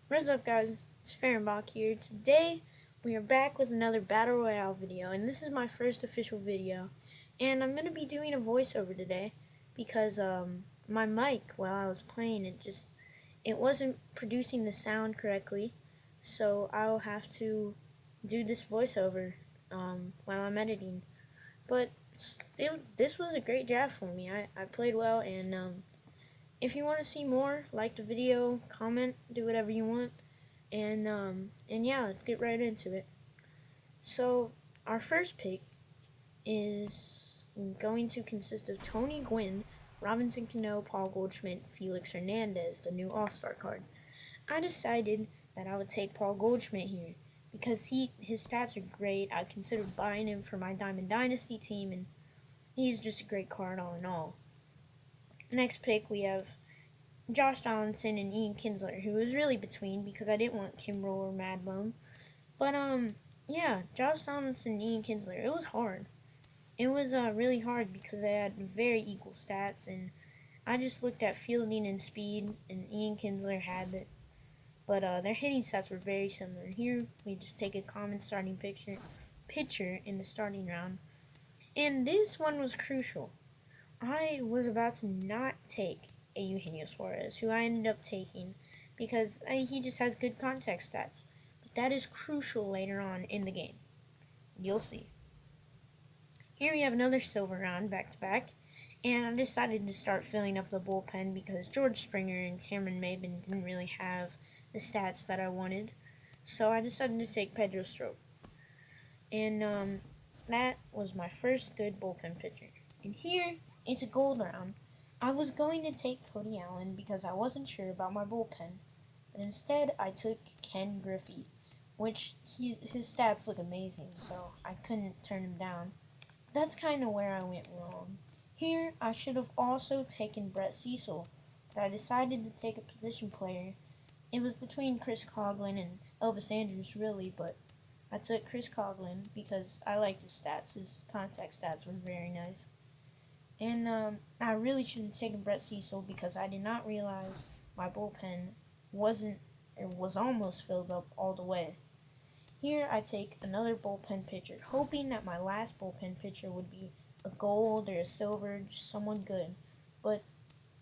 What's up, guys? It's Fahrenbach here. Today we are back with another Battle Royale video, and this is my first official video. And I'm going to be doing a voiceover today because my mic, while I was playing, it wasn't producing the sound correctly, so I'll have to do this voiceover while I'm editing. But this was a great draft for me. I played well, and if you want to see more, like the video, comment, do whatever you want. And yeah, let's get right into it. So our first pick is going to consist of Tony Gwynn, Robinson Cano, Paul Goldschmidt, Felix Hernandez, the new All-Star card. I decided that I would take Paul Goldschmidt here because his stats are great. I considered buying him for my Diamond Dynasty team, and he's just a great card all in all. Next pick we have Josh Donaldson and Ian Kinsler, who was really between because I didn't want Kimbrel or Madbone. But yeah, Josh Donaldson and Ian Kinsler, it was hard. It was really hard because they had very equal stats, and I just looked at fielding and speed, and Ian Kinsler had it. But their hitting stats were very similar. Here we just take a common starting pitcher in the starting round, and this one was crucial. I was about to not take a Eugenio Suarez, who I ended up taking because he just has good contact stats. But that is crucial later on in the game. You'll see. Here we have another silver round back to back, and I decided to start filling up the bullpen because George Springer and Cameron Maybin didn't really have the stats that I wanted. So I decided to take Pedro Strop. And that was my first good bullpen pitcher. And here, it's a gold round. I was going to take Cody Allen because I wasn't sure about my bullpen, but instead I took Ken Griffey, which his stats look amazing, so I couldn't turn him down. That's kind of where I went wrong. Here, I should have also taken Brett Cecil, but I decided to take a position player. It was between Chris Coughlin and Elvis Andrus, really, but I took Chris Coughlin because I liked his stats. His contact stats were very nice. And I really should have taken Brett Cecil because I did not realize my bullpen was almost filled up all the way. Here I take another bullpen pitcher, hoping that my last bullpen pitcher would be a gold or a silver, just someone good. But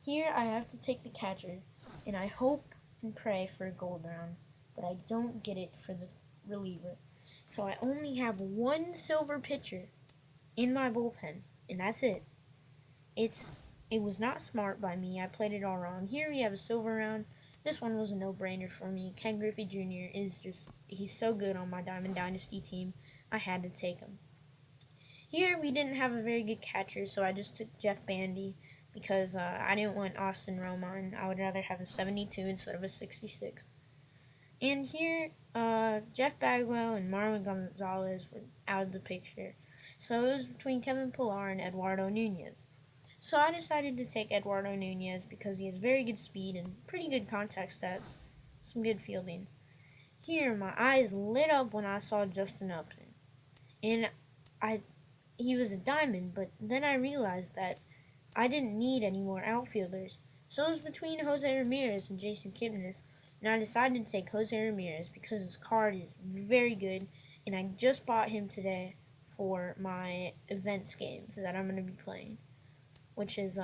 here I have to take the catcher, and I hope and pray for a gold round, but I don't get it for the reliever. So I only have one silver pitcher in my bullpen, and that's it. It was not smart by me. I played it all wrong. Here we have a silver round. This one was a no-brainer for me. Ken Griffey Jr. he's so good on my Diamond Dynasty team. I had to take him. Here we didn't have a very good catcher, so I just took Jeff Bandy because I didn't want Austin Romine. I would rather have a 72 instead of a 66. And here, Jeff Bagwell and Marwin Gonzalez were out of the picture. So it was between Kevin Pillar and Eduardo Nunez. So I decided to take Eduardo Nunez because he has very good speed and pretty good contact stats, some good fielding. Here, my eyes lit up when I saw Justin Upton. And he was a diamond, but then I realized that I didn't need any more outfielders. So it was between Jose Ramirez and Jason Kipnis, and I decided to take Jose Ramirez because his card is very good, and I just bought him today for my events games that I'm going to be playing, which is,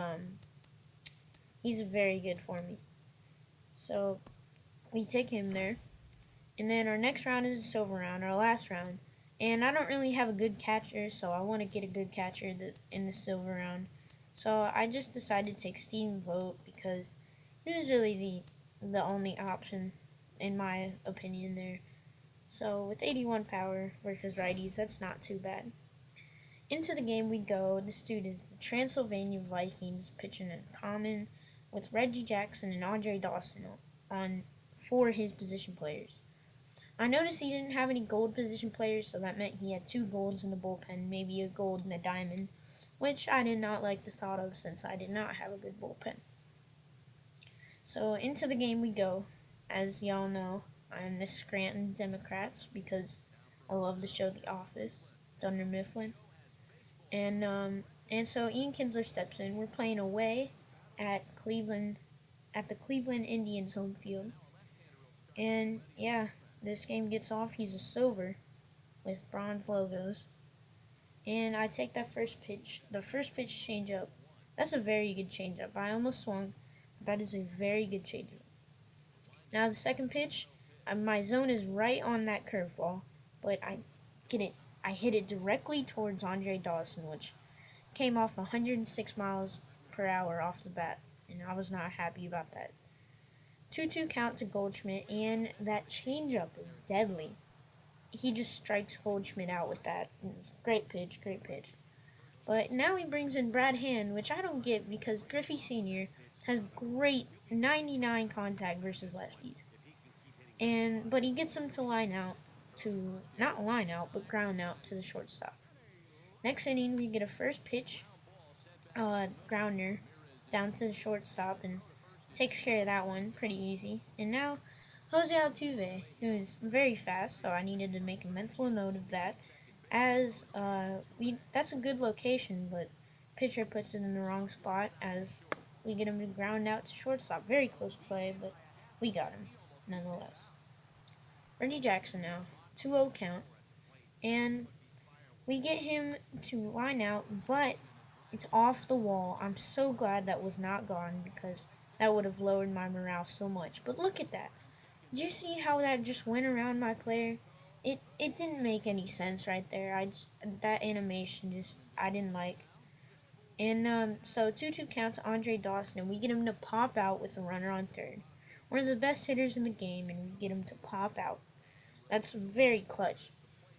he's very good for me. So we take him there, and then our next round is a silver round, our last round, and I don't really have a good catcher, so I want to get a good catcher in the silver round. So I just decided to take Steven Vogt because he was really the only option, in my opinion, there. So with 81 power versus righties, that's not too bad. Into the game we go. This dude is the Transylvania Vikings pitching in common with Reggie Jackson and Andre Dawson on for his position players. I noticed he didn't have any gold position players, so that meant he had 2 golds in the bullpen, maybe a gold and a diamond, which I did not like the thought of since I did not have a good bullpen. So into the game we go. As y'all know, I'm the Scranton Democrats because I love the show The Office, Dunder Mifflin. And so Ian Kinsler steps in. We're playing away at the Cleveland Indians home field. And yeah, this game gets off. He's a silver with bronze logos. And I take that first pitch. The first pitch changeup. That's a very good changeup. I almost swung. That is a very good changeup. Now the second pitch, my zone is right on that curveball, but I get it. I hit it directly towards Andre Dawson, which came off 106 miles per hour off the bat, and I was not happy about that. 2-2 count to Goldschmidt, and that changeup is deadly. He just strikes Goldschmidt out with that. It's great pitch, great pitch. But now he brings in Brad Hand, which I don't get because Griffey Sr. has great 99 contact versus lefties. But he gets him to line out to not line out but ground out to the shortstop. Next inning we get a first pitch grounder down to the shortstop and takes care of that one pretty easy. And now Jose Altuve, who's very fast, so I needed to make a mental note of that. As that's a good location, but pitcher puts it in the wrong spot as we get him to ground out to shortstop. Very close play, but we got him nonetheless. Reggie Jackson now, 2-0 count, and we get him to line out, but it's off the wall. I'm so glad that was not gone because that would have lowered my morale so much. But look at that. Did you see how that just went around my player? It didn't make any sense right there. That animation just I didn't like. And so 2-2 count to Andre Dawson, and we get him to pop out with a runner on third. One of the best hitters in the game, and we get him to pop out. That's very clutch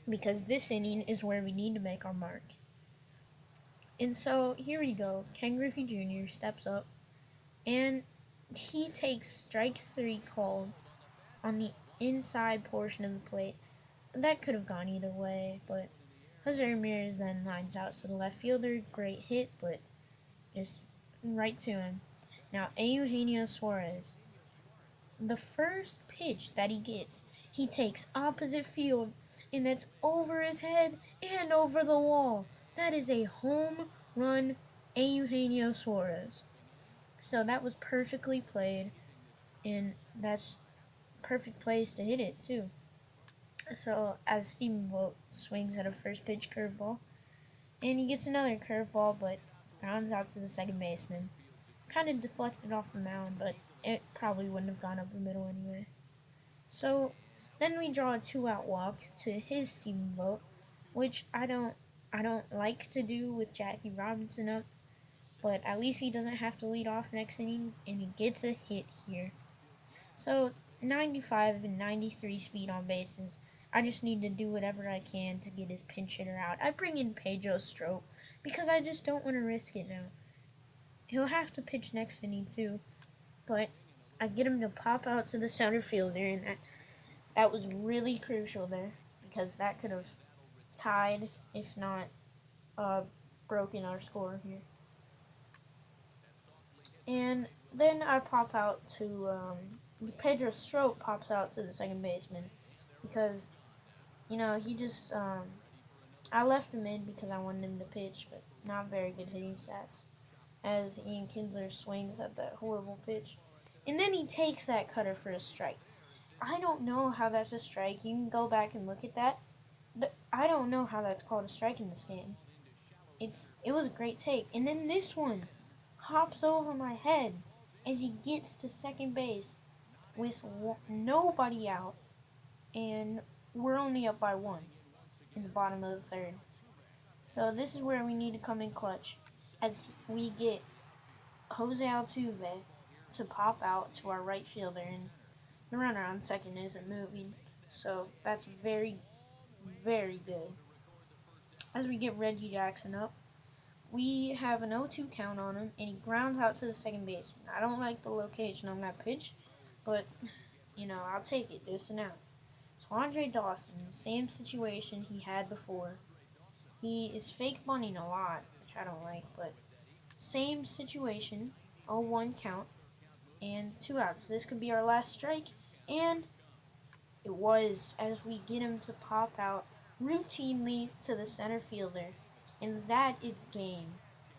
because this inning is where we need to make our mark. And so here we go. Ken Griffey Jr. steps up, and he takes strike 3 called on the inside portion of the plate. That could have gone either way, but Jose Ramirez then lines out to the left fielder. Great hit, but just right to him. Now, Eugenio Suarez. The first pitch that he gets, he takes opposite field, and that's over his head and over the wall. That is a home run, Eugenio Suarez. So that was perfectly played, and that's perfect place to hit it, too. So as Stephen Vogt swings at a first pitch curveball, and he gets another curveball, but rounds out to the second baseman. Kind of deflected off the mound, but it probably wouldn't have gone up the middle anyway. So then we draw a 2-out walk to his Stephen Vogt, which I don't like to do with Jackie Robinson up, but at least he doesn't have to lead off next inning, and he gets a hit here. So 95 and 93 speed on bases. I just need to do whatever I can to get his pinch hitter out. I bring in Pedro Strop because I just don't want to risk it now. He'll have to pitch next inning too, but I get him to pop out to the center fielder, and that was really crucial there because that could have tied, if not broken our score here. And then I pop out to Pedro Strop pops out to the second baseman because he just I left him in because I wanted him to pitch, but not very good hitting stats. As Ian Kindler swings at that horrible pitch, and then he takes that cutter for a strike. I don't know how that's a strike. You can go back and look at that. I don't know how that's called a strike in this game. It was a great take, and then this one hops over my head as he gets to second base with nobody out, and we're only up by 1 in the bottom of the third. So this is where we need to come in clutch as we get Jose Altuve to pop out to our right fielder, and the runner on second isn't moving. So that's very, very good. As we get Reggie Jackson up, we have an 0-2 count on him, and he grounds out to the second baseman. I don't like the location on that pitch, but, I'll take it. It's an out. So Andre Dawson, the same situation he had before. He is fake bunting a lot, which I don't like, but same situation, 0-1 count, and 2 outs. This could be our last strike, and it was as we get him to pop out routinely to the center fielder, and that is game.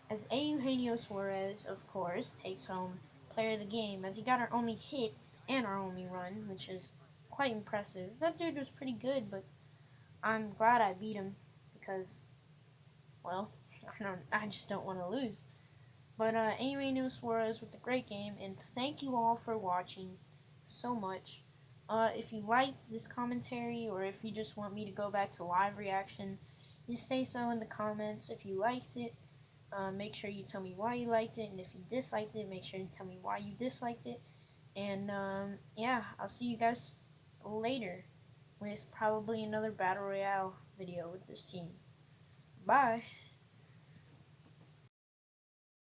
As Eugenio Suarez, of course, takes home player of the game, as he got our only hit and our only run, which is quite impressive. That dude was pretty good, but I'm glad I beat him because, well, I just don't want to lose. But anyway, New Suarez with a great game, and thank you all for watching so much. If you like this commentary, or if you just want me to go back to live reaction, just say so in the comments. If you liked it, make sure you tell me why you liked it, and if you disliked it, make sure you tell me why you disliked it. And yeah, I'll see you guys later with probably another Battle Royale video with this team. Bye!